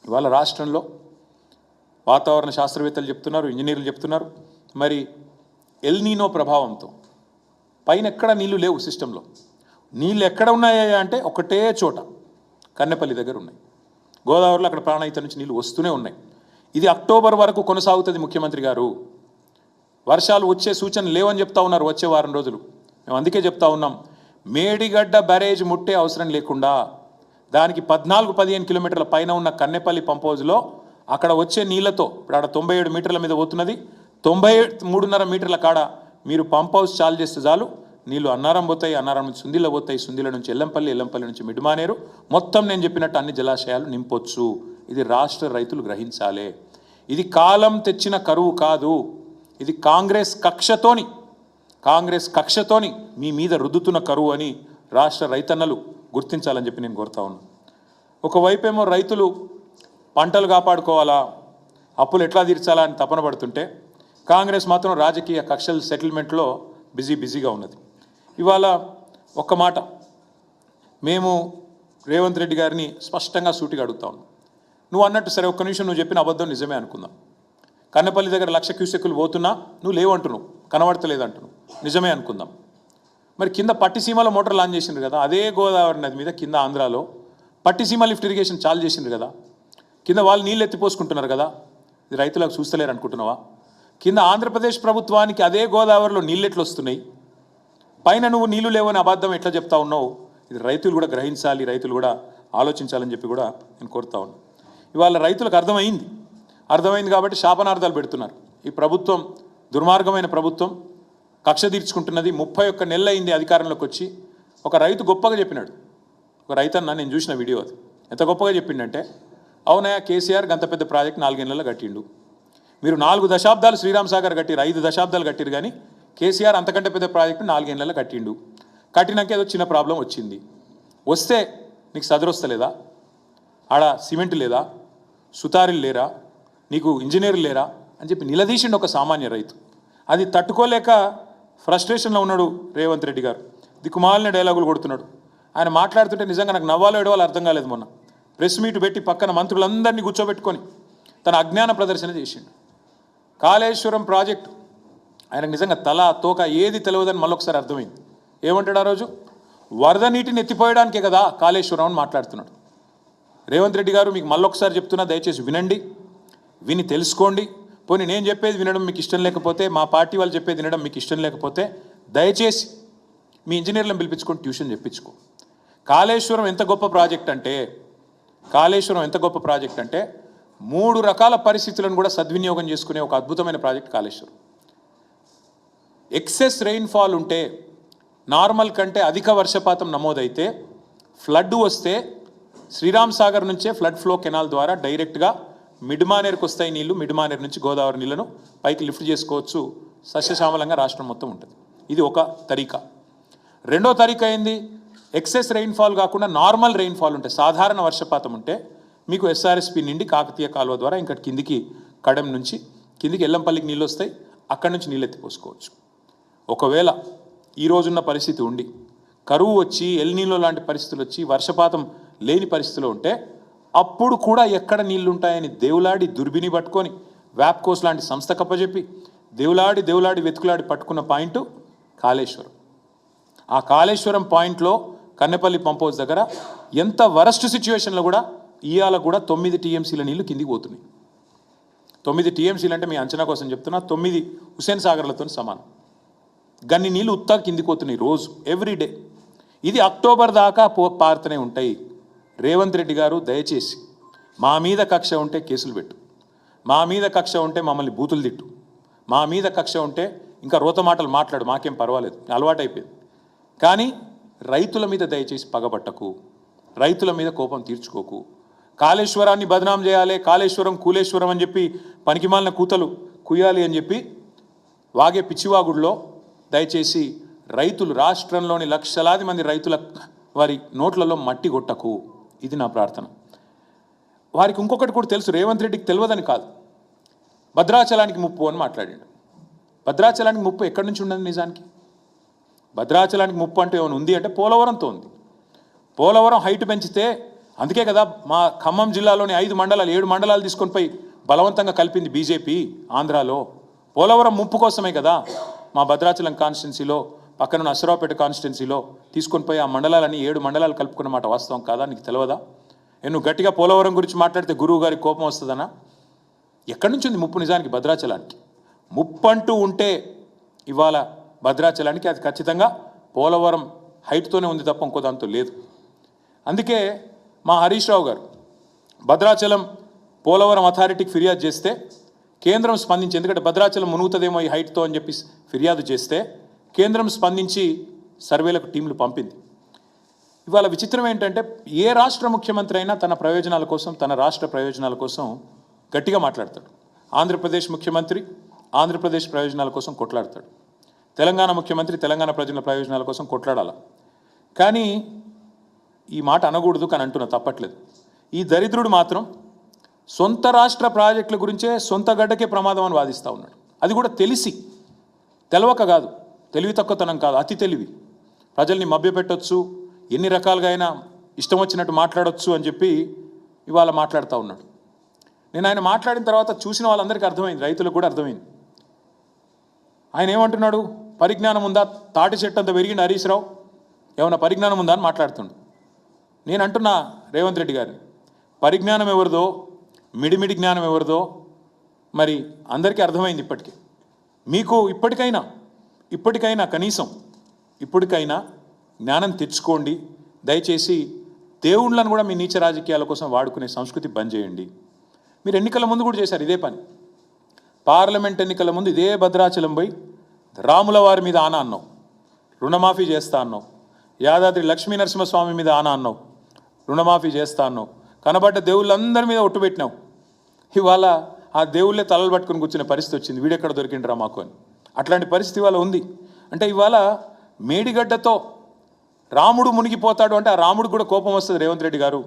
ఇవాళ రాష్ట్రంలో వాతావరణ శాస్త్రవేత్తలు చెప్తున్నారు, ఇంజనీర్లు చెప్తున్నారు, మరి ఎల్ నీనో ప్రభావంతో పైన ఎక్కడ నీళ్లు లేవు సిస్టంలో. నీళ్ళు ఎక్కడ ఉన్నాయా అంటే ఒకటే చోట కన్నెపల్లి దగ్గర ఉన్నాయి. గోదావరిలో అక్కడ ప్రాణహిత నుంచి నీళ్ళు వస్తూనే ఉన్నాయి. ఇది అక్టోబర్ వరకు కొనసాగుతుంది. ముఖ్యమంత్రి గారు వర్షాలు వచ్చే సూచనలు లేవని చెప్తా ఉన్నారు వచ్చే వారం రోజులు. మేము అందుకే చెప్తా ఉన్నాం, మేడిగడ్డ బ్యారేజ్ ముట్టే అవసరం లేకుండా దానికి 14-15 కిలోమీటర్ల పైన ఉన్న కన్నెపల్లి పంప్ హౌజ్లో అక్కడ వచ్చే నీళ్లతో ఇప్పుడు ఆడ 97 మీటర్ల మీద పోతున్నది, 93.5 మీటర్ల కాడ మీరు పంప్ హౌస్ చాలు చేస్తే చాలు నీళ్లు అన్నారం పోతాయి, అన్నారం నుంచి సుందిల పోతాయి, సుందిల నుంచి ఎల్లంపల్లి, ఎల్లంపల్లి నుంచి మిడ్మానేరు, మొత్తం నేను చెప్పినట్టు అన్ని జలాశయాలు నింపొచ్చు. ఇది రాష్ట్ర రైతులు గ్రహించాలి. ఇది కాలం తెచ్చిన కరువు కాదు, ఇది కాంగ్రెస్ కక్షతోని మీ మీద రుద్దుతున్న కరువు అని రాష్ట్ర రైతన్నలు గుర్తించాలని చెప్పి నేను కోరుతా ఉన్నాను. ఒకవైపేమో రైతులు పంటలు కాపాడుకోవాలా, అప్పులు ఎట్లా తీర్చాలా అని తపన పడుతుంటే కాంగ్రెస్ మాత్రం రాజకీయ కక్షల సెటిల్మెంట్లో బిజీగా ఉన్నది. ఇవాళ ఒక్క మాట మేము రేవంత్ రెడ్డి గారిని స్పష్టంగా సూటిగా అడుగుతా ఉన్నాం. నువ్వు అన్నట్టు సరే ఒక్క నిమిషం నువ్వు చెప్పిన అబద్ధం నిజమే అనుకుందాం. కన్నెపల్లి దగ్గర 1,00,000 క్యూసెక్కులు పోతున్నా నువ్వు లేవంటున్నావు, కనబడతలేదంటున్నావు, నిజమే అనుకుందాం. మరి కింద పట్టిసీమలో మోటార్ లాంచ్ చేసిండ్రు కదా, అదే గోదావరి నది మీద కింద ఆంధ్రాలో పట్టిసీమ లిఫ్ట్ ఇరిగేషన్ చాలు చేసిండ్రు కదా, కింద వాళ్ళు నీళ్ళు ఎత్తిపోసుకుంటున్నారు కదా, ఇది రైతులకు చూస్తలేరు అనుకుంటున్నావా? కింద ఆంధ్రప్రదేశ్ ప్రభుత్వానికి అదే గోదావరిలో నీళ్ళు ఎట్లు వస్తున్నాయి, పైన నువ్వు నీళ్లు లేవని అబద్ధం ఎట్లా చెప్తా ఉన్నావు? ఇది రైతులు కూడా గ్రహించాలి, రైతులు కూడా ఆలోచించాలని చెప్పి కూడా నేను కోరుతా ఉన్నాను. ఇవాళ రైతులకు అర్థమైంది కాబట్టి శాపనార్థాలు పెడుతున్నారు. ఈ ప్రభుత్వం దుర్మార్గమైన ప్రభుత్వం, కక్ష తీర్చుకుంటున్నది. 31 నెలలు అయింది అధికారంలోకి వచ్చి. ఒక రైతు గొప్పగా చెప్పినాడు, ఒక రైతన్న, నేను చూసిన వీడియో, అది ఎంత గొప్పగా చెప్పిండంటే, అవునయ్య కేసీఆర్ గంత పెద్ద ప్రాజెక్ట్ 4 నెలల్లో కట్టిండు, మీరు 4 దశాబ్దాలు శ్రీరామ్ సాగర్ కట్టిరు, 5 దశాబ్దాలు కట్టిరు, కానీ కేసీఆర్ అంతకంటే పెద్ద ప్రాజెక్టు 4 నెలల్లో కట్టిండు. కట్టినాక ఏదో చిన్న ప్రాబ్లం వచ్చింది, వస్తే నీకు సదరొస్తలేదా? ఆడ సిమెంట్ లేదా, సుతారీలు లేరా, నీకు ఇంజనీర్లు లేరా అని చెప్పి నిలదీసిండు ఒక సామాన్య రైతు. అది తట్టుకోలేక ఫ్రస్ట్రేషన్లో ఉన్నాడు రేవంత్ రెడ్డి గారు. దిక్కుమాలిన డైలాగులు కొడుతున్నాడు. ఆయన మాట్లాడుతుంటే నిజంగా నాకు నవ్వాలో ఏడవాలో అర్థం కాలేదు. మొన్న ప్రెస్ మీట్ పెట్టి పక్కన మంత్రులందరినీ కూర్చోబెట్టుకొని తన అజ్ఞాన ప్రదర్శన చేసిండు. కాళేశ్వరం ప్రాజెక్టు ఆయనకు నిజంగా తల తోక ఏది తెలియదని మళ్ళొకసారి అర్థమైంది. ఏమంటాడు ఆ రోజు? వరద నీటిని ఎత్తిపోయడానికే కదా కాళేశ్వరం అని మాట్లాడుతున్నాడు. రేవంత్ రెడ్డి గారు మీకు మళ్ళొకసారి చెప్తున్నా, దయచేసి వినండి, విని తెలుసుకోండి. పోనీ నేను చెప్పేది వినడం మీకు ఇష్టం లేకపోతే, మా పార్టీ వాళ్ళు చెప్పేది వినడం మీకు ఇష్టం లేకపోతే, దయచేసి మీ ఇంజనీర్లను పిలిపించుకొని ట్యూషన్ చెప్పించుకో. కాళేశ్వరం ఎంత గొప్ప ప్రాజెక్ట్ అంటే 3 రకాల పరిస్థితులను కూడా సద్వినియోగం చేసుకునే ఒక అద్భుతమైన ప్రాజెక్ట్ కాళేశ్వరం. ఎక్సెస్ రెయిన్ఫాల్ ఉంటే, నార్మల్ కంటే అధిక వర్షపాతం నమోదైతే, ఫ్లడ్ వస్తే శ్రీరామ్ సాగర్ నుంచే ఫ్లడ్ ఫ్లో కెనాల్ ద్వారా డైరెక్ట్గా మిడ్మానేరుకు వస్తాయి నీళ్లు. మిడ్మానేరు నుంచి గోదావరి నీళ్లను పైకి లిఫ్ట్ చేసుకోవచ్చు. సస్యశ్యామలంగా రాష్ట్రం మొత్తం ఉంటుంది. ఇది ఒక తరీకా. రెండో తరీకా ఏంది? ఎక్సెస్ రెయిన్ఫాల్ కాకుండా నార్మల్ రెయిన్ఫాల్ ఉంటే, సాధారణ వర్షపాతం ఉంటే మీకు ఎస్ఆర్ఎస్పి నుండి కాకతీయ కాలువ ద్వారా ఇంకా కిందికి కడెం నుంచి కిందికి ఎల్లంపల్లికి నీళ్ళు వస్తాయి, అక్కడి నుంచి నీళ్ళు ఎత్తిపోసుకోవచ్చు. ఒకవేళ ఈ రోజున్న పరిస్థితి ఉండి కరువు వచ్చి, ఎల్ నీలో లాంటి పరిస్థితులు వచ్చి, వర్షపాతం లేని పరిస్థితిలో ఉంటే, అప్పుడు కూడా ఎక్కడ నీళ్లుంటాయని దేవులాడి దుర్బిని పట్టుకొని వ్యాప్కోస్ లాంటి సంస్థ కప్పచెప్పి దేవులాడి వెతుకులాడి పట్టుకున్న పాయింట్ కాళేశ్వరం. ఆ కాళేశ్వరం పాయింట్లో కన్నెపల్లి పంప్ హౌస్ దగ్గర ఎంత వరస్ట్ సిచ్యువేషన్లో కూడా ఇవాళ కూడా 9 టీఎంసీల నీళ్లు కిందికి పోతున్నాయి. 9 టీఎంసీలు అంటే మీ అంచనా కోసం చెప్తున్నా, 9 హుస్సేన్ సాగర్లతో సమానం. గన్ని నీళ్ళు ఉత్తా కిందికి పోతున్నాయి రోజు, ఎవ్రీడే. ఇది అక్టోబర్ దాకా పారుతూనే ఉంటాయి. రేవంత్ రెడ్డి గారు దయచేసి మా మీద కక్ష ఉంటే కేసులు పెట్టు, మా మీద కక్ష ఉంటే మమ్మల్ని బూతులు తిట్టు, మా మీద కక్ష ఉంటే ఇంకా రోత మాటలు మాట్లాడు, మాకేం పర్వాలేదు, అలవాటైపోయింది. కానీ రైతుల మీద దయచేసి పగబట్టకు, రైతుల మీద కోపం తీర్చుకోకు. కాళేశ్వరాన్ని బదనాం చేయాలి, కాళేశ్వరం కూలేశ్వరం అని చెప్పి పనికిమాలిన కూతలు కుయ్యాలి అని చెప్పి వాగే పిచ్చివాగుడిలో దయచేసి రైతులు, రాష్ట్రంలోని లక్షలాది మంది రైతుల వారి నోట్లలో మట్టి కొట్టకు. ఇది నా ప్రార్థన. వారికి ఇంకొకటి కూడా తెలుసు, రేవంత్ రెడ్డికి తెలియదని కాదు, భద్రాచలానికి ముప్పు అని మాట్లాడాడు. భద్రాచలానికి ముప్పు ఎక్కడి నుంచి ఉండదు నిజానికి? భద్రాచలానికి ముప్పు అంటే ఏమైనా ఉంది అంటే పోలవరంతో ఉంది. పోలవరం హైట్ పెంచితే అందుకే కదా మా ఖమ్మం జిల్లాలోని 5 మండలాలు 7 మండలాలు తీసుకొని పోయి బలవంతంగా కలిపింది బీజేపీ ఆంధ్రాలో. పోలవరం ముప్పు కోసమే కదా మా భద్రాచలం కాన్స్టిట్యున్సీలో పక్కన నసరావుపేట కాన్స్టిట్యున్సీలో తీసుకొని పోయి ఆ మండలాలని 7 మండలాలు కలుపుకున్న మాట వాస్తవం కాదా? నీకు తెలియదా? నువ్వు గట్టిగా పోలవరం గురించి మాట్లాడితే గురువు గారికి కోపం వస్తుందనా? ఎక్కడి నుంచి ఉంది ముప్పు నిజానికి భద్రాచలానికి? ముప్పు అంటూ ఉంటే ఇవాళ భద్రాచలానికి అది ఖచ్చితంగా పోలవరం హైట్తోనే ఉంది తప్ప ఇంకో దాంతో లేదు. అందుకే మా హరీష్ రావు గారు భద్రాచలం పోలవరం అథారిటీకి ఫిర్యాదు చేస్తే కేంద్రం స్పందించి, ఎందుకంటే భద్రాచలం మునుగుతుందేమో ఈ హైట్తో అని చెప్పి ఫిర్యాదు చేస్తే కేంద్రం స్పందించి సర్వేలకు టీంలు పంపింది. ఇవాళ విచిత్రం ఏంటంటే ఏ రాష్ట్ర ముఖ్యమంత్రి అయినా తన ప్రయోజనాల కోసం, తన రాష్ట్ర ప్రయోజనాల కోసం గట్టిగా మాట్లాడతాడు. ఆంధ్రప్రదేశ్ ముఖ్యమంత్రి ఆంధ్రప్రదేశ్ ప్రయోజనాల కోసం కొట్లాడతాడు. తెలంగాణ ముఖ్యమంత్రి తెలంగాణ ప్రజల ప్రయోజనాల కోసం కొట్లాడాలి. కానీ ఈ మాట అనకూడదు, కానీ అంటున్నా తప్పట్లేదు. ఈ దరిద్రుడు మాత్రం సొంత రాష్ట్ర ప్రాజెక్టుల గురించే సొంత గడ్డకే ప్రమాదం అని వాదిస్తూ ఉన్నాడు. అది కూడా తెలిసి, తెలవక కాదు, తెలివి తక్కువతనం కాదు, అతి తెలివి. ప్రజల్ని మభ్యపెట్టొచ్చు, ఎన్ని రకాలుగా అయినా ఇష్టం వచ్చినట్టు మాట్లాడొచ్చు అని చెప్పి ఇవాళ మాట్లాడుతూ ఉన్నాడు. నేను ఆయన మాట్లాడిన తర్వాత చూసిన వాళ్ళందరికీ అర్థమైంది, రైతులకు కూడా అర్థమైంది. ఆయన ఏమంటున్నాడు? పరిజ్ఞానం ఉందా? తాటి చెట్టు అంత పెరిగింది హరీష్ రావు, ఏమన్నా పరిజ్ఞానం ఉందా అని మాట్లాడుతుండు. నేను అంటున్నా రేవంత్ రెడ్డి గారు, పరిజ్ఞానం ఎవరిదో, మిడిమిడి జ్ఞానం ఎవరిదో మరి అందరికీ అర్థమైంది ఇప్పటికీ. మీకు ఇప్పటికైనా కనీసం ఇప్పటికైనా జ్ఞానం తెచ్చుకోండి. దయచేసి దేవుళ్ళను కూడా మీ నీచ రాజకీయాల కోసం వాడుకునే సంస్కృతి బంద్ చేయండి. మీరు ఎన్నికల ముందు కూడా చేశారు ఇదే పని. పార్లమెంట్ ఎన్నికల ముందు ఇదే భద్రాచలం పోయి రాముల వారి మీద ఆన అన్నావు, రుణమాఫీ చేస్తా అన్నావు. యాదాద్రి లక్ష్మీ నరసింహస్వామి మీద ఆన అన్నావు, రుణమాఫీ చేస్తా అన్నావు. కనబడ్డ దేవుళ్ళందరి మీద ఒట్టు పెట్టినావు. ఇవాళ ఆ దేవుళ్ళే తలలు పట్టుకుని కూర్చునే పరిస్థితి వచ్చింది. వీడెక్కడ దొరికిండ్రా మాకు అని. అట్లాంటి పరిస్థితి ఇవాళ ఉంది. అంటే ఇవాళ మేడిగడ్డతో రాముడు మునిగిపోతాడు అంటే ఆ రాముడు కూడా కోపం వస్తుంది. రేవంత్ రెడ్డి గారు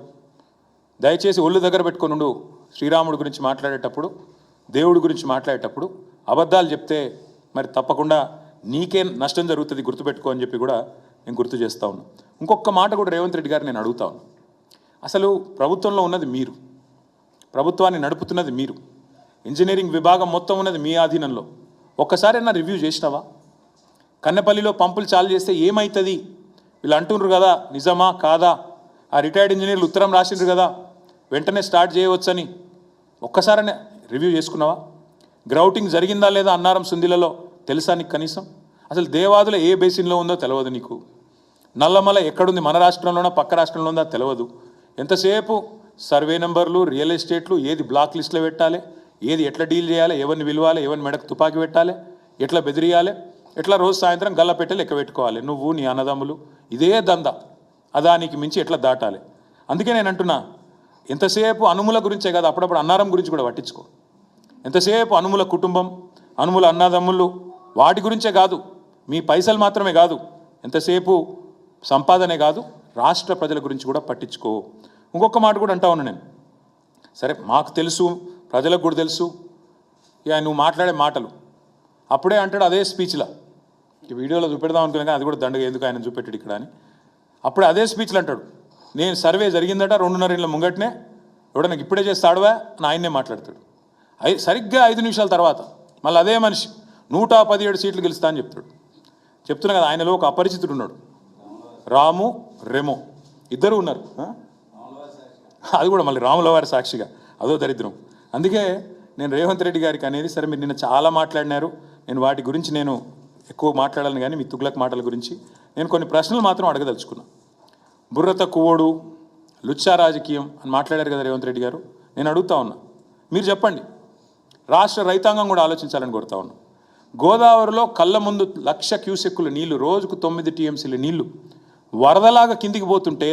దయచేసి ఒళ్ళు దగ్గర పెట్టుకొని ఉండు. శ్రీరాముడు గురించి మాట్లాడేటప్పుడు, దేవుడి గురించి మాట్లాడేటప్పుడు అబద్ధాలు చెప్తే మరి తప్పకుండా నీకే నష్టం జరుగుతుంది, గుర్తుపెట్టుకో అని చెప్పి కూడా నేను గుర్తు చేస్తా ఉన్నాను. ఇంకొక మాట కూడా రేవంత్ రెడ్డి గారు నేను అడుగుతా ఉన్నాను. అసలు ప్రభుత్వంలో ఉన్నది మీరు, ప్రభుత్వాన్ని నడుపుతున్నది మీరు, ఇంజనీరింగ్ విభాగం మొత్తం ఉన్నది మీ ఆధీనంలో. ఒక్కసారైనా రివ్యూ చేసినావా? కన్నెపల్లిలో పంపులు చాలు చేస్తే ఏమవుతుంది వీళ్ళు అంటున్నారు కదా, నిజమా కాదా? ఆ రిటైర్డ్ ఇంజనీర్లు ఉత్తరం రాసిండ్రు కదా వెంటనే స్టార్ట్ చేయవచ్చని, ఒక్కసారనే రివ్యూ చేసుకున్నావా? గ్రౌటింగ్ జరిగిందా లేదా అన్నారం సుందిలలో తెలుసా నీకు కనీసం? అసలు దేవాదుల ఏ బేసిన్లో ఉందో తెలియదు నీకు. నల్లమల ఎక్కడుంది, మన రాష్ట్రంలోనా పక్క రాష్ట్రంలో ఉందా తెలియదు. ఎంతసేపు సర్వే నెంబర్లు, రియల్ ఎస్టేట్లు, ఏది బ్లాక్ లిస్ట్లో పెట్టాలి, ఏది ఎట్లా డీల్ చేయాలి, ఎవరిని విలువాలి, ఎవరిని మెడకు తుపాకి పెట్టాలి, ఎట్లా బెదిరియాలి, ఎట్లా రోజు సాయంత్రం గల్ల పెట్టి లెక్క పెట్టుకోవాలి, నువ్వు నీ అన్నదమ్ములు, ఇదే దందా. అదానికి మించి ఎట్లా దాటాలి. అందుకే నేను అంటున్నా, ఎంతసేపు అనుముల గురించే కాదు, అప్పుడప్పుడు అన్నారం గురించి కూడా పట్టించుకో. ఎంతసేపు అనుముల కుటుంబం, అనుముల అన్నదమ్ములు, వాటి గురించే కాదు, మీ పైసలు మాత్రమే కాదు, ఎంతసేపు సంపాదనే కాదు, రాష్ట్ర ప్రజల గురించి కూడా పట్టించుకో. ఇంకొక మాట కూడా అంటా ఉన్నా నేను, సరే మాకు తెలుసు, ప్రజలకు కూడా తెలుసు, ఇక నువ్వు మాట్లాడే మాటలు అప్పుడే అంటాడు అదే స్పీచ్లో, వీడియోలో చూపెడదాం అనుకున్నా కానీ అది కూడా దండగా ఎందుకు ఆయన చూపెట్టాడు ఇక్కడ అని. అప్పుడే అదే స్పీచ్లో అంటాడు, నేను సర్వే జరిగిందట 2.5 ఏళ్ళ ముంగటనే, ఎవడన్నా ఇప్పుడే చేస్తాడువా అని ఆయన్నే మాట్లాడతాడు. సరిగ్గా 5 నిమిషాల తర్వాత మళ్ళీ అదే మనిషి 117 సీట్లు గెలుస్తా అని చెప్తున్నా కదా. ఆయనలో ఒక అపరిచితుడు ఉన్నాడు, రాము రెమో, ఇద్దరు ఉన్నారు. అది కూడా మళ్ళీ రాముల వారి సాక్షిగా, అదో దరిద్రం. అందుకే నేను రేవంత్ రెడ్డి గారికి అనేది, సరే మీరు నిన్న చాలా మాట్లాడినారు, నేను వాటి గురించి నేను ఎక్కువ మాట్లాడాలని కానీ మీ తుగ్లక్ మాటల గురించి నేను కొన్ని ప్రశ్నలు మాత్రం అడగదలుచుకున్నా. బుర్ర తక్కువోడు, లుచ్చా రాజకీయం అని మాట్లాడారు కదా రేవంత్ రెడ్డి గారు. నేను అడుగుతా ఉన్నా, మీరు చెప్పండి, రాష్ట్ర రైతాంగం కూడా ఆలోచించాలని కోరుతా ఉన్నా. గోదావరిలో కళ్ళ ముందు 1,00,000 క్యూసెక్కుల నీళ్లు, రోజుకు 9 టీఎంసీల నీళ్లు వరదలాగా కిందికి పోతుంటే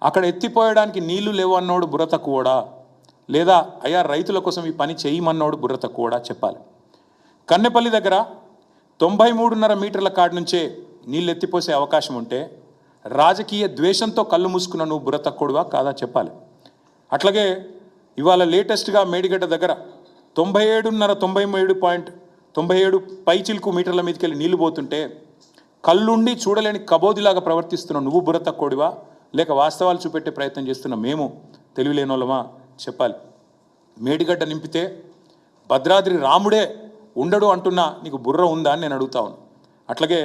అక్కడ ఎత్తిపోయడానికి నీళ్లు లేవు అన్నోడు బుర్ర తక్కువడా, లేదా అయ్యా రైతుల కోసం ఈ పని చేయమన్నోడు బుర్ర తక్కువడా చెప్పాలి. కన్నెపల్లి దగ్గర 93.5 మీటర్ల కాడి నుంచే నీళ్ళు ఎత్తిపోసే అవకాశం ఉంటే రాజకీయ ద్వేషంతో కళ్ళు మూసుకున్న నువ్వు బుర్ర తక్కువడువా కాదా చెప్పాలి. అట్లాగే ఇవాళ లేటెస్ట్గా మేడిగడ్డ దగ్గర 97 పైచిల్కు మీటర్ల మీదకి వెళ్ళి నీళ్లు పోతుంటే కళ్ళుండి చూడలేని కబోదిలాగా ప్రవర్తిస్తున్నావు నువ్వు బుర్ర తక్కువడివా, లేక వాస్తవాలు చూపెట్టే ప్రయత్నం చేస్తున్న మేము తెలివిలేని వాళ్ళమా చెప్పాలి. మేడిగడ్డ నింపితే భద్రాద్రి రాముడే ఉండడు అంటున్నా నీకు బుర్ర ఉందా అని నేను అడుగుతా ఉన్నాను. అట్లాగే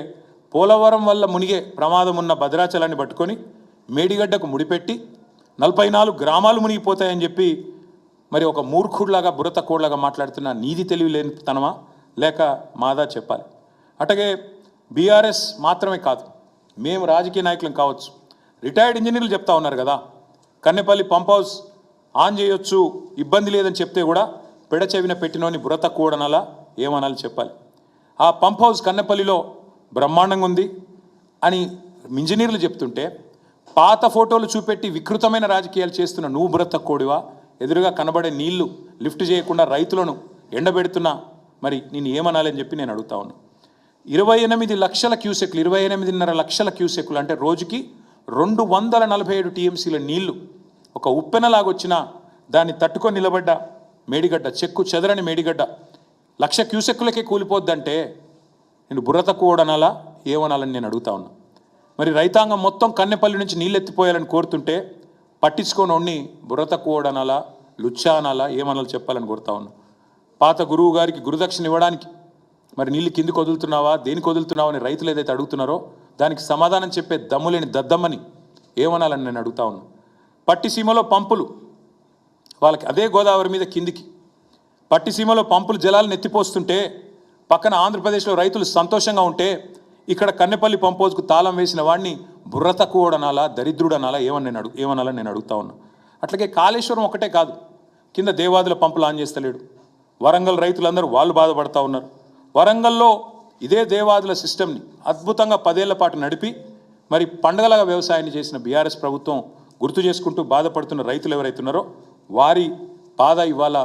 పోలవరం వల్ల మునిగే ప్రమాదం ఉన్న భద్రాచలాన్ని పట్టుకొని మేడిగడ్డకు ముడిపెట్టి 44 గ్రామాలు మునిగిపోతాయని చెప్పి మరి ఒక మూర్ఖుడిలాగా బుర్రతక్కువలాగా మాట్లాడుతున్న నీది తెలివి లేని తనమా లేక మాదా చెప్పాలి. అట్లాగే బీఆర్ఎస్ మాత్రమే కాదు, మేము రాజకీయ నాయకులం కావచ్చు, రిటైర్డ్ ఇంజనీర్లు చెప్తా ఉన్నారు కదా, కన్నెపల్లి పంప్ హౌస్ ఆన్ చేయొచ్చు ఇబ్బంది లేదని చెప్తే కూడా పెడచెవిన పెట్టినోని బుర్రతక్కువడనాలా ఏమనాలి చెప్పాలి. ఆ పంప్ హౌస్ కన్నెపల్లిలో బ్రహ్మాండంగా ఉంది అని ఇంజనీర్లు చెప్తుంటే పాత ఫోటోలు చూపెట్టి వికృతమైన రాజకీయాలు చేస్తున్న నువ్వు బుర్రతక్కువడివా? ఎదురుగా కనబడే నీళ్లు లిఫ్ట్ చేయకుండా రైతులను ఎండబెడుతున్నా మరి నేను ఏమనాలని చెప్పి నేను అడుగుతా ఉన్నా. 28 లక్షల క్యూసెక్లు, 28.5 లక్షల క్యూసెక్లు అంటే రోజుకి 247 టీఎంసీల నీళ్లు ఒక ఉప్పెనలాగొచ్చినా దాన్ని తట్టుకొని నిలబడ్డ మేడిగడ్డ, చెక్కు చెదరని మేడిగడ్డ 1,00,000 క్యూసెక్కులకే కూలిపోద్దంటే నేను బుర్ర తక్కువడనాలా ఏమనాలని నేను అడుగుతా ఉన్నా. మరి రైతాంగం మొత్తం కన్నెపల్లి నుంచి నీళ్ళు ఎత్తిపోయాలని కోరుతుంటే పట్టించుకోనోడిని బుర్ర తక్కువడనాలా లుచ్చా అనాలా ఏమనాలి చెప్పాలని కోరుతా ఉన్నా. పాత గురువు గారికి గురుదక్షిణ ఇవ్వడానికి మరి నీళ్ళు కిందికి వదులుతున్నావా, దేనికి వదులుతున్నావా అని రైతులు ఏదైతే అడుగుతున్నారో దానికి సమాధానం చెప్పే దమ్ములేని దద్దమ్మని ఏమనాలని నేను అడుగుతా ఉన్నా. పట్టిసీమలో పంపులు వాళ్ళకి అదే గోదావరి మీద కిందికి పట్టిసీమలో పంపులు జలాలను ఎత్తిపోస్తుంటే పక్కన ఆంధ్రప్రదేశ్లో రైతులు సంతోషంగా ఉంటే ఇక్కడ కన్నెపల్లి పంప్ హౌస్కు తాళం వేసిన వాడిని బుర్ర తక్కువడనాలా దరిద్రుడనాలా ఏమనాలని నేను అడుగుతా ఉన్నా. అట్లాగే కాళేశ్వరం ఒకటే కాదు, కింద దేవాదుల పంపులు ఆన్ చేస్తలేడు. వరంగల్ రైతులందరూ వాళ్ళు బాధపడతా ఉన్నారు. వరంగల్లో ఇదే దేవాదుల సిస్టమ్ని అద్భుతంగా 10 ఏళ్ల పాటు నడిపి మరి పండగలాగా వ్యవసాయాన్ని చేసిన బీఆర్ఎస్ ప్రభుత్వం గుర్తు చేసుకుంటూ బాధపడుతున్న రైతులు ఎవరైతున్నారో వారి బాధ ఇవాళ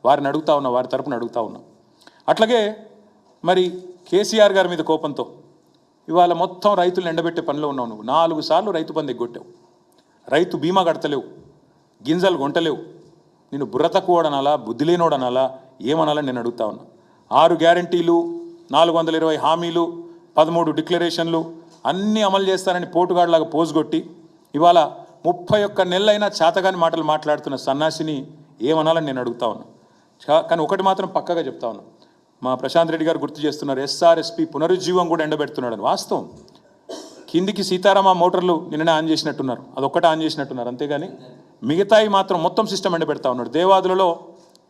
వారిని అడుగుతా ఉన్నా, వారి తరపున అడుగుతా ఉన్నా. అట్లాగే మరి కేసీఆర్ గారి మీద కోపంతో ఇవాళ మొత్తం రైతులను ఎండబెట్టే పనిలో ఉన్నావు. నువ్వు 4 సార్లు రైతు బంధు ఎగ్గొట్టావు, రైతు బీమా కడతలేవు, గింజలు కొంటలేవు. నేను బుర్ర తక్కువడనాలా బుద్ధి లేనోడనాలా ఏమనాలని నేను అడుగుతా ఉన్నా. 6 గ్యారంటీలు, 420 హామీలు, 13 డిక్లరేషన్లు అన్నీ అమలు చేస్తానని పోటుగాడులాగా పోజుగొట్టి ఇవాళ 31 నెలలైనా చేతగాని మాటలు మాట్లాడుతున్న సన్నాసిని ఏమనాలని నేను అడుగుతా ఉన్నా. కానీ ఒకటి మాత్రం పక్కగా చెప్తా ఉన్నా, మా ప్రశాంత్ రెడ్డి గారు గుర్తు చేస్తున్నారు ఎస్ఆర్ఎస్పి పునరుజ్జీవం కూడా ఎండబెడుతున్నాడని. వాస్తవం, కిందికి సీతారామ మోటార్లు నిన్ననే ఆన్ చేసినట్టున్నారు, అదొక్కటే ఆన్ చేసినట్టున్నారు, అంతేగాని మిగతాయి మాత్రం మొత్తం సిస్టమ్ ఎండబెడతా ఉన్నాడు. దేవాదులలో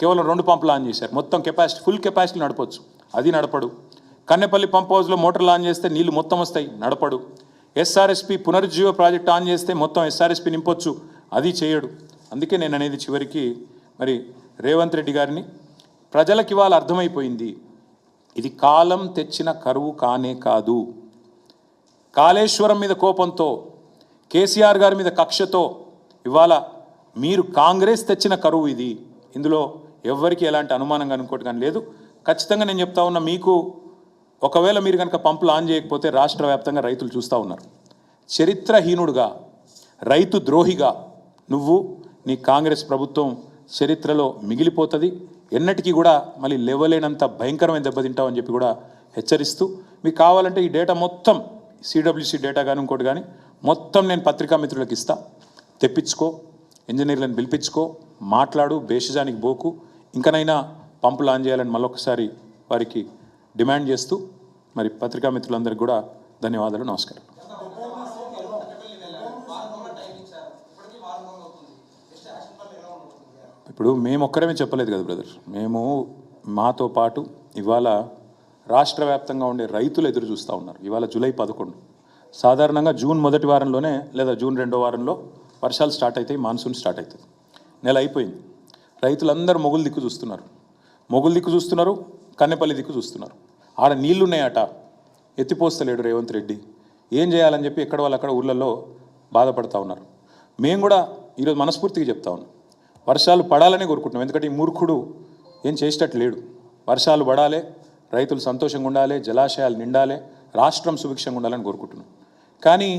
కేవలం 2 పంపులు ఆన్ చేశారు, మొత్తం కెపాసిటీ ఫుల్ కెపాసిటీ నడపచ్చు, అది నడపడు. కన్నెపల్లి పంప్ హౌస్లో మోటార్లు ఆన్ చేస్తే నీళ్లు మొత్తం వస్తాయి, నడపడు. ఎస్ఆర్ఎస్పి పునరుజ్జీవ ప్రాజెక్ట్ ఆన్ చేస్తే మొత్తం ఎస్ఆర్ఎస్పి నింపొచ్చు, అది చేయడు. అందుకే నేను అనేది చివరికి మరి రేవంత్ రెడ్డి గారిని ప్రజలకు ఇవాళ అర్థమైపోయింది, ఇది కాలం తెచ్చిన కరువు కానే కాదు. కాళేశ్వరం మీద కోపంతో కేసీఆర్ గారి మీద కక్షతో ఇవాళ మీరు కాంగ్రెస్ తెచ్చిన కరువు ఇది, ఇందులో ఎవ్వరికి ఎలాంటి అనుమానంగా అనుకోటి కానీ లేదు. ఖచ్చితంగా నేను చెప్తా ఉన్నా, మీకు ఒకవేళ మీరు కనుక పంపులు ఆన్ చేయకపోతే రాష్ట్ర వ్యాప్తంగా రైతులు చూస్తూ ఉన్నారు. చరిత్రహీనుడుగా రైతు ద్రోహిగా నువ్వు నీ కాంగ్రెస్ ప్రభుత్వం చరిత్రలో మిగిలిపోతుంది. ఎన్నటికీ కూడా మళ్ళీ లేవలేనంత భయంకరమైన దెబ్బతింటామని చెప్పి కూడా హెచ్చరిస్తూ, మీకు కావాలంటే ఈ డేటా మొత్తం సిడబ్ల్యూసి డేటా కానీ ఇంకోటి కానీ మొత్తం నేను పత్రికా మిత్రులకు ఇస్తా, తెప్పించుకో, ఇంజనీర్లను పిలిపించుకో, మాట్లాడు, బేషజానికి బోకు, ఇంకనైనా పంపులు ఆన్ చేయాలని మళ్ళొకసారి వారికి డిమాండ్ చేస్తూ మరి పత్రికా మిత్రులందరికీ కూడా ధన్యవాదాలు, నమస్కారం. ఇప్పుడు మేము ఒక్కరమే చెప్పలేదు కదా బ్రదర్, మేము మాతో పాటు ఇవాళ రాష్ట్ర వ్యాప్తంగా ఉండే రైతులు ఎదురు చూస్తూ ఉన్నారు. ఇవాళ జూలై 11, సాధారణంగా జూన్ మొదటి వారంలోనే లేదా జూన్ 2వ వారంలో వర్షాలు స్టార్ట్ అవుతాయి, మాన్సూన్ స్టార్ట్ అవుతుంది. నెల అయిపోయింది, రైతులందరూ మొగులు దిక్కు చూస్తున్నారు, కన్నెపల్లి దిక్కు చూస్తున్నారు. ఆడ నీళ్లున్నాయట, ఎత్తిపోస్తలేడు రేవంత్ రెడ్డి, ఏం చేయాలని చెప్పి ఎక్కడ వాళ్ళు అక్కడ ఊళ్ళల్లో బాధపడతా ఉన్నారు. మేము కూడా ఈరోజు మనస్ఫూర్తిగా చెప్తా ఉన్నాం, వర్షాలు పడాలనే కోరుకుంటున్నాం. ఎందుకంటే ఈ మూర్ఖుడు ఏం చేసేటట్టు లేడు. వర్షాలు పడాలి, రైతులు సంతోషంగా ఉండాలి, జలాశయాలు నిండాలి, రాష్ట్రం సుభిక్షంగా ఉండాలని కోరుకుంటున్నాం. కానీ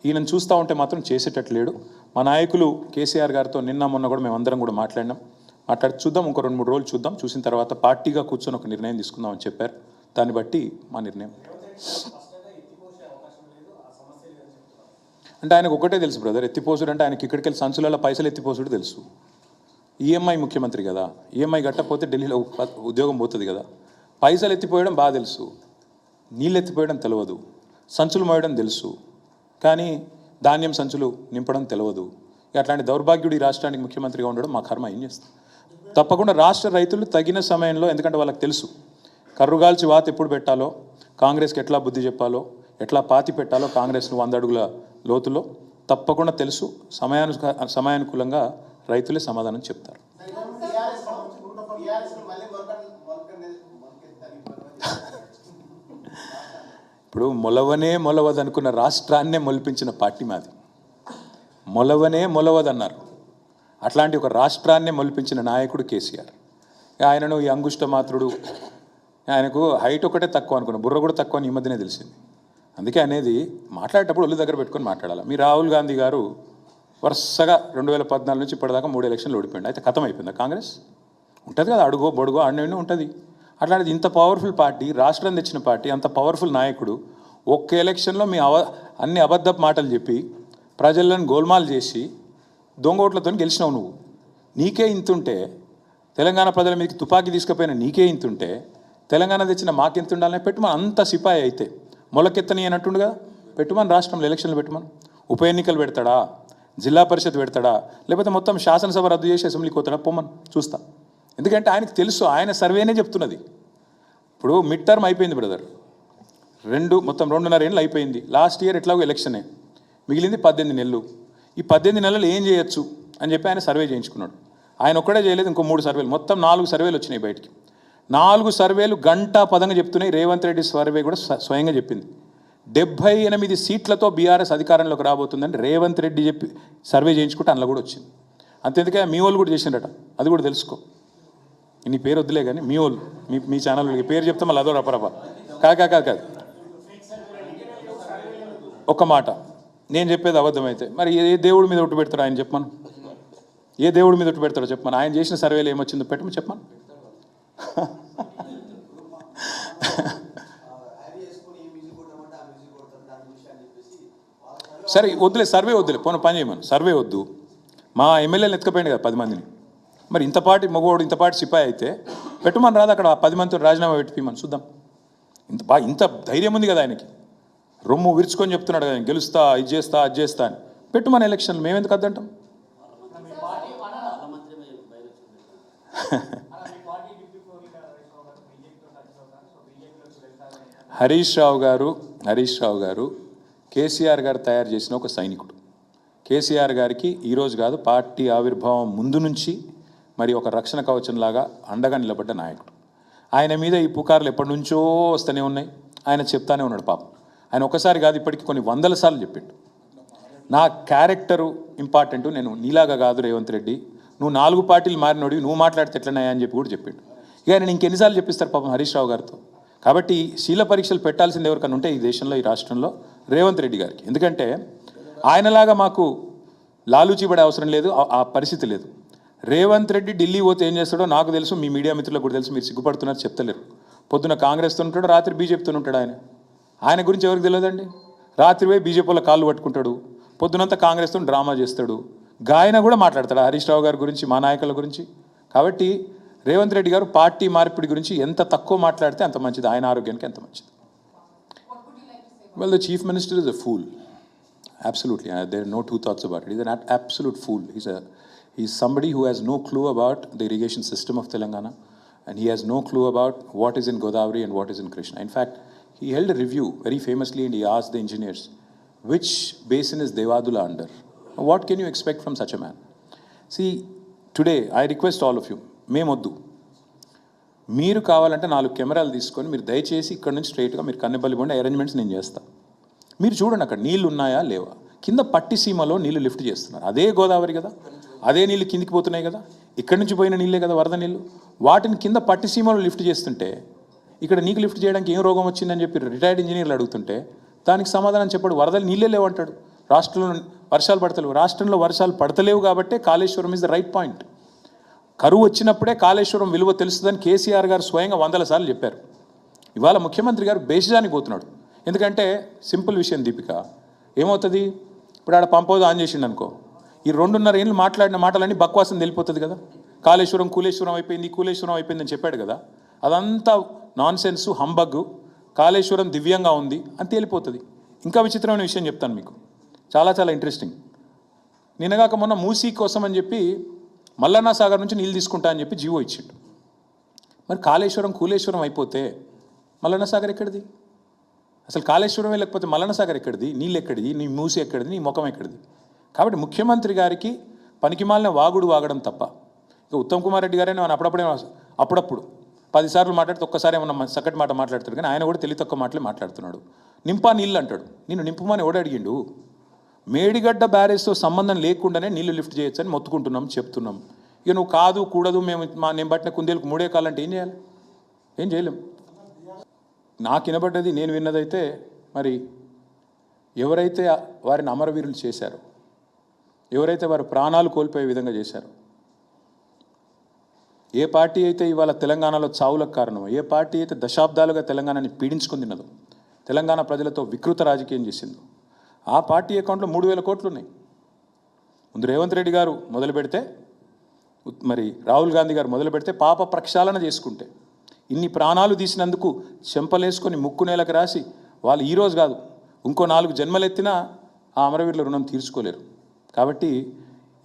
ఈయనను చూస్తూ ఉంటే మాత్రం చేసేటట్టు లేడు. మా నాయకులు కేసీఆర్ గారితో నిన్న మొన్న కూడా మేమందరం కూడా మాట్లాడి చూద్దాం, ఇంకో 2-3 రోజులు చూద్దాం, చూసిన తర్వాత పార్టీగా కూర్చొని ఒక నిర్ణయం తీసుకుందామని చెప్పారు. దాన్ని బట్టి మా నిర్ణయం. అంటే ఆయనకు ఒకటే తెలుసు బ్రదర్, ఎత్తిపోసుడు అంటే ఆయనకి ఇక్కడికి వెళ్ళి సంచులలో పైసలు ఎత్తిపోసుడు తెలుసు. ఈఎంఐ ముఖ్యమంత్రి కదా, ఈఎంఐ కట్టకపోతే ఢిల్లీలో ఉద్యోగం పోతుంది కదా. పైసలు ఎత్తిపోయడం బాగా తెలుసు, నీళ్ళు ఎత్తిపోయడం తెలియదు, సంచులు మోయడం తెలుసు, కానీ ధాన్యం సంచులు నింపడం తెలియదు. అట్లాంటి దౌర్భాగ్యుడు ఈ రాష్ట్రానికి ముఖ్యమంత్రిగా ఉండడం మా కర్మ. ఏం చేస్తాం? తప్పకుండా రాష్ట్ర రైతులు తగిన సమయంలో, ఎందుకంటే వాళ్ళకి తెలుసు కర్రుగాల్చి వాత ఎప్పుడు పెట్టాలో, కాంగ్రెస్కి ఎట్లా బుద్ధి చెప్పాలో, ఎట్లా పాతి పెట్టాలో కాంగ్రెస్ను 100 అడుగుల లోతులో తప్పకుండా తెలుసు. సమయానుకూలంగా రైతులే సమాధానం చెప్తారు. ఇప్పుడు మొలవదనుకున్న రాష్ట్రాన్నే మొలిపించిన పార్టీ మాది. మొలవదన్నారు. అట్లాంటి ఒక రాష్ట్రాన్నే మొలిపించిన నాయకుడు కేసీఆర్. ఆయనను ఈ అంగుష్ట మాత్రుడు, ఆయనకు హైట్ ఒకటే తక్కువ అనుకున్నా, బుర్ర కూడా తక్కువ అని ఈ మధ్యనే తెలిసింది. అందుకే అనేది మాట్లాడేటప్పుడు ఒళ్ళు దగ్గర పెట్టుకొని మాట్లాడాలి. మీ రాహుల్ గాంధీ గారు వరుసగా 2014 నుంచి ఇప్పటిదాకా 3 ఎలక్షన్లు ఓడిపోయింది. అయితే ఖతం అయిపోయిందా కాంగ్రెస్? ఉంటుంది కదా, అడుగో బొడుగో ఆడనే ఉంటుంది. అట్లాంటిది ఇంత పవర్ఫుల్ పార్టీ, రాష్ట్రం తెచ్చిన పార్టీ, అంత పవర్ఫుల్ నాయకుడు ఒక్క ఎలక్షన్లో మీ అన్ని అబద్ధపు మాటలు చెప్పి ప్రజలను గోల్మాల్ చేసి దొంగ ఓట్లతో గెలిచినావు నువ్వు. నీకే ఇంతుంటే, తెలంగాణ ప్రజల మీదకి తుపాకీ తీసుకుపోయిన నీకే ఇంతుంటే, తెలంగాణ తెచ్చిన మాకెంత ఉండాలని పెట్టుమని. అంత సిపాయి అయితే మొలకెత్తని అని అంటుండగా పెట్టుమని, రాష్ట్రంలో ఎలక్షన్లు పెట్టుమని. ఉప ఎన్నికలు పెడతాడా, జిల్లా పరిషత్ పెడతాడా, లేకపోతే మొత్తం శాసనసభ రద్దు చేసి అసెంబ్లీకి పోతాడా, పొమ్మని చూస్తా. ఎందుకంటే ఆయనకు తెలుసు, ఆయన సర్వేనే చెప్తున్నది. ఇప్పుడు మిడ్ టర్మ్ అయిపోయింది బ్రదర్, మొత్తం 2.5 ఏళ్ళు అయిపోయింది. లాస్ట్ ఇయర్ ఎట్లాగో ఎలక్షనే, మిగిలింది 18 నెలలు. ఈ 18 నెలలు ఏం చేయొచ్చు అని చెప్పి ఆయన సర్వే చేయించుకున్నాడు. ఆయన ఒక్కడే చేయలేదు, ఇంకో 3 సర్వేలు, మొత్తం 4 సర్వేలు వచ్చినాయి బయటికి. 4 సర్వేలు గంటా పదంగా చెప్తున్నాయి. రేవంత్ రెడ్డి సర్వే కూడా స్వయంగా చెప్పింది 78 సీట్లతో బీఆర్ఎస్ అధికారంలోకి రాబోతుందని రేవంత్ రెడ్డి చెప్పి సర్వే చేయించుకుంటే అందులో కూడా వచ్చింది. అంతేందుకే మీ వాళ్ళు కూడా చేసిండట, అది కూడా తెలుసుకో. నీ పేరు వద్దులే కానీ మీ వాళ్ళు, మీ ఛానల్ పేరు చెప్తే మళ్ళీ అదో రపరప. కాదు ఒక్క మాట, నేను చెప్పేది అబద్ధమైతే మరి ఏ దేవుడి మీద ఒట్టు పెడతాడు ఆయన చెప్పమను. ఏ దేవుడి మీద ఒట్టు పెడతాడో చెప్పమను. ఆయన చేసిన సర్వేలో ఏమొచ్చిందో పెట్టమని చెప్పమను. సరే వద్దులే, సర్వే వద్దులే, పోను పని చేయమను. సర్వే వద్దు, మా ఎమ్మెల్యేలు ఎత్తుకపోయింది కదా 10 మందిని. మరి ఇంతపాటి మగవాడు, ఇంతపాటి సిపాయి అయితే పెట్టుమని రాదు. అక్కడ 10 మందితో రాజీనామా పెట్టిమని చూద్దాం. ఇంత ధైర్యం ఉంది కదా ఆయనకి, రొమ్ము విరుచుకొని చెప్తున్నాడు కదా, గెలుస్తా, ఇది చేస్తా, అది చేస్తా అని. పెట్టుమని ఎలక్షన్లు మేమెందుకు వద్దంటాం? హరీష్ రావు గారు కేసీఆర్ గారు తయారు చేసిన ఒక సైనికుడు. కేసీఆర్ గారికి ఈరోజు కాదు, పార్టీ ఆవిర్భావం ముందు నుంచి మరి ఒక రక్షణ కవచంలాగా అండగా నిలబడ్డ నాయకుడు. ఆయన మీద ఈ పుకార్లు ఎప్పటి నుంచో వస్తూనే ఉన్నాయి. ఆయన చెప్తానే ఉన్నాడు పాపం. ఆయన ఒకసారి కాదు, ఇప్పటికీ కొన్ని 100 సార్లు చెప్పిండు, నా క్యారెక్టరు ఇంపార్టెంట్, నేను నీలాగా కాదు రేవంత్ రెడ్డి, నువ్వు 4 పార్టీలు మారినోడివి, నువ్వు మాట్లాడితే ఎట్లన్నాయా అని చెప్పి కూడా చెప్పిండు. ఇక ఆయన ఇంకెన్నిసార్లు చెప్పిస్తారు పాపం హరీష్ రావు గారితో. కాబట్టి శీల పరీక్షలు పెట్టాల్సింది ఎవరికన్నా ఉంటే ఈ దేశంలో, ఈ రాష్ట్రంలో రేవంత్ రెడ్డి గారికి. ఎందుకంటే ఆయనలాగా మాకు లాలూచి పడే అవసరం లేదు, ఆ పరిస్థితి లేదు. రేవంత్ రెడ్డి ఢిల్లీ పోతే ఏం చేస్తాడో నాకు తెలుసు, మీ మీడియా మిత్రులకు కూడా తెలుసు. మీరు సిగ్గుపడుతున్నారు, చెప్తలేరు. పొద్దున కాంగ్రెస్తో ఉంటాడు, రాత్రి బీజేపీతో ఉంటాడు. ఆయన గురించి ఎవరికి తెలియదండి. రాత్రి పోయి బీజేపీలో కాళ్ళు పట్టుకుంటాడు, పొద్దునంతా కాంగ్రెస్తో డ్రామా చేస్తాడు. గాయన కూడా మాట్లాడతాడు హరీష్ రావు గారి గురించి, మా నాయకుల గురించి. కాబట్టి రేవంత్ రెడ్డి గారు పార్టీ మార్పిడి గురించి ఎంత తక్కువ మాట్లాడితే అంత మంచిది, ఆయన ఆరోగ్యానికి ఎంత మంచిది. Well, the chief minister is a fool. Absolutely. There are no two thoughts about it. He's an absolute fool. He's somebody who has no clue about the irrigation system of Telangana, and he has no clue about what is in Godavari and what is in Krishna. In fact, he held a review very famously and he asked the engineers, which basin is Devadula under? What can you expect from such a man? See, today I request all of you, మేమొద్దు, మీరు కావాలంటే 4 కెమెరాలు తీసుకొని మీరు దయచేసి ఇక్కడ నుంచి స్ట్రైట్గా మీరు కన్నెపల్లి పోండి, అరేంజ్మెంట్స్ నేను చేస్తాను. మీరు చూడండి అక్కడ నీళ్ళు ఉన్నాయా లేవా. కింద పట్టిసీమలో నీళ్లు లిఫ్ట్ చేస్తున్నారు, అదే గోదావరి కదా, అదే నీళ్ళు కిందికి పోతున్నాయి కదా, ఇక్కడి నుంచి పోయిన నీళ్ళే కదా వరద నీళ్ళు. వాటిని కింద పట్టిసీమలో లిఫ్ట్ చేస్తుంటే ఇక్కడ నీకు లిఫ్ట్ చేయడానికి ఏం రోగం వచ్చిందని చెప్పి రిటైర్డ్ ఇంజనీర్లు అడుగుతుంటే దానికి సమాధానం చెప్పాడు, వరదలు నీళ్ళే లేవంటాడు. రాష్ట్రంలో వర్షాలు పడతలేవు, రాష్ట్రంలో వర్షాలు పడతలేవు కాబట్టే Kaleshwaram is the right point. కరువు వచ్చినప్పుడే కాళేశ్వరం విలువ తెలుస్తుందని కేసీఆర్ గారు స్వయంగా 100 సార్లు చెప్పారు. ఇవాళ ముఖ్యమంత్రి గారు బేసిజానికి పోతున్నాడు. ఎందుకంటే సింపుల్ విషయం దీపిక, ఏమవుతుంది, ఇప్పుడు ఆడ పంప్ హౌస్ ఆన్ చేసిండు అనుకో, ఈ 2.5 ఏళ్ళు మాట్లాడిన మాటలన్నీ బక్వాసం తెలిపోతుంది కదా. కాళేశ్వరం కూలేశ్వరం అయిపోయింది, కూలేశ్వరం అయిపోయిందని చెప్పాడు కదా, అదంతా నాన్ సెన్సు, హంబగ్. కాళేశ్వరం దివ్యంగా ఉంది అని తేలిపోతుంది. ఇంకా విచిత్రమైన విషయం చెప్తాను మీకు, చాలా చాలా ఇంట్రెస్టింగ్. నిన్నగాక మొన్న మూసీ కోసం అని చెప్పి మల్లన్న సాగర్ నుంచి నీళ్ళు తీసుకుంటా అని చెప్పి జీవో ఇచ్చిండు. మరి కాళేశ్వరం కూలేశ్వరం అయిపోతే మల్లన్న సాగర్ ఎక్కడిది? అసలు కాళేశ్వరమే లేకపోతే మల్లన్న సాగర్ ఎక్కడిది? నీళ్ళు ఎక్కడిది? నీ మూసి ఎక్కడిది? నీ ముఖం ఎక్కడిది? కాబట్టి ముఖ్యమంత్రి గారికి పనికిమాలిన వాగుడు వాగడం తప్ప. ఇక ఉత్తమ్ కుమార్ రెడ్డి గారే అప్పుడప్పుడు 10 సార్లు మాట్లాడితే ఒక్కసారి ఏమన్నా చక్కటి మాట మాట్లాడతాడు, కానీ ఆయన కూడా తెలివి తక్కువ మాటలే మాట్లాడుతున్నాడు. నింపా నీళ్ళు అంటాడు. నేను నింపమని ఎవడు అడిగిండు? మేడిగడ్డ బ్యారేజ్తో సంబంధం లేకుండానే నీళ్లు లిఫ్ట్ చేయొచ్చని మొత్తుకుంటున్నాం, చెప్తున్నాం. ఇక నువ్వు కాదు కూడదు, నేను పట్టిన కుందేలకు 3 ఎకరాలంటే ఏం చేయాలి? ఏం చేయలేం. నాకు వినబడ్డది, నేను విన్నదైతే, మరి ఎవరైతే వారిని అమరవీరులు చేశారో, ఎవరైతే వారి ప్రాణాలు కోల్పోయే విధంగా చేశారో, ఏ పార్టీ అయితే ఇవాళ తెలంగాణలో చావులకు కారణమో, ఏ పార్టీ అయితే దశాబ్దాలుగా తెలంగాణని పీడించుకుని తిన్నదో, తెలంగాణ ప్రజలతో వికృత రాజకీయం చేసిందో, ఆ పార్టీ అకౌంట్లో 3,000 కోట్లు ఉన్నాయి. ముందు రేవంత్ రెడ్డి గారు మొదలు పెడితే, మరి రాహుల్ గాంధీ గారు మొదలు పెడితే, పాప ప్రక్షాళన చేసుకుంటే, ఇన్ని ప్రాణాలు తీసినందుకు చెంపలేసుకొని ముక్కు నేలకు రాసి వాళ్ళు ఈరోజు కాదు ఇంకో 4 జన్మలెత్తినా ఆ అమరవీరుల రుణం తీర్చుకోలేరు. కాబట్టి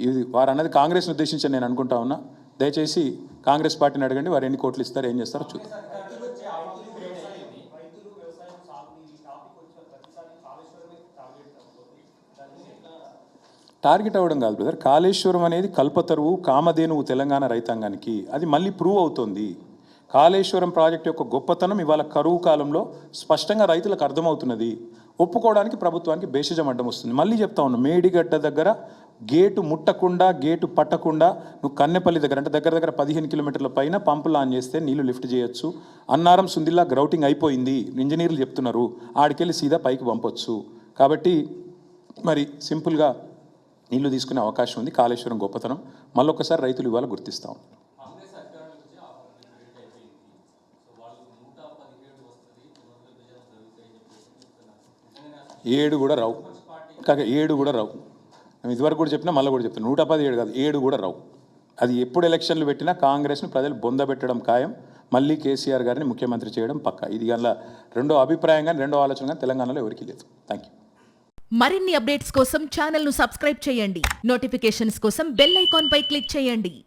ఇది వారు అన్నది కాంగ్రెస్ని ఉద్దేశించి నేను అనుకుంటా ఉన్నా. దయచేసి కాంగ్రెస్ పార్టీని అడగండి, వారు ఎన్ని కోట్లు ఇస్తారు, ఏం చేస్తారో చూద్దాం. టార్గెట్ అవ్వడం కాదు బ్రదర్, కాళేశ్వరం అనేది కల్పతరువు, కామధేనువు తెలంగాణ రైతాంగానికి. అది మళ్ళీ ప్రూవ్ అవుతుంది. కాళేశ్వరం ప్రాజెక్టు యొక్క గొప్పతనం ఇవాళ కరువు కాలంలో స్పష్టంగా రైతులకు అర్థమవుతున్నది. ఒప్పుకోవడానికి ప్రభుత్వానికి భేషజం అడ్డం వస్తుంది. మళ్ళీ చెప్తా ఉన్నా, మేడిగడ్డ దగ్గర గేటు ముట్టకుండా, గేటు పట్టకుండా నువ్వు కన్నెపల్లి దగ్గర, అంటే దగ్గర 15 కిలోమీటర్ల పైన పంపులు ఆన్ చేస్తే నీళ్లు లిఫ్ట్ చేయొచ్చు. అన్నారం సుందిల్లా గ్రౌటింగ్ అయిపోయింది, ఇంజనీర్లు చెప్తున్నారు, ఆడికెళ్ళి సీదా పైకి పంపొచ్చు. కాబట్టి మరి సింపుల్గా నీళ్లు తీసుకునే అవకాశం ఉంది. కాళేశ్వరం గొప్పతనం మళ్ళొకసారి రైతులు ఇవాళ గుర్తిస్తాం. 7 కూడా రావు, కాక 7 కూడా రావు. మేము ఇదివరకు కూడా చెప్పినా, మళ్ళీ కూడా చెప్తున్నాం, 117 కాదు, 7 కూడా రావు. అది ఎప్పుడు ఎలక్షన్లు పెట్టినా కాంగ్రెస్ను ప్రజలు బొందబెట్టడం ఖాయం, మళ్ళీ కేసీఆర్ గారిని ముఖ్యమంత్రి చేయడం పక్క. ఇది గల రెండో అభిప్రాయం కానీ, రెండో ఆలోచన కానీ తెలంగాణలో ఎవరికీ లేదు. Thank you. మరిన్ని అప్డేట్స్ కోసం ఛానల్ను సబ్స్క్రైబ్ చేయండి. నోటిఫికేషన్స్ కోసం బెల్ ఐకాన్ పై క్లిక్ చేయండి.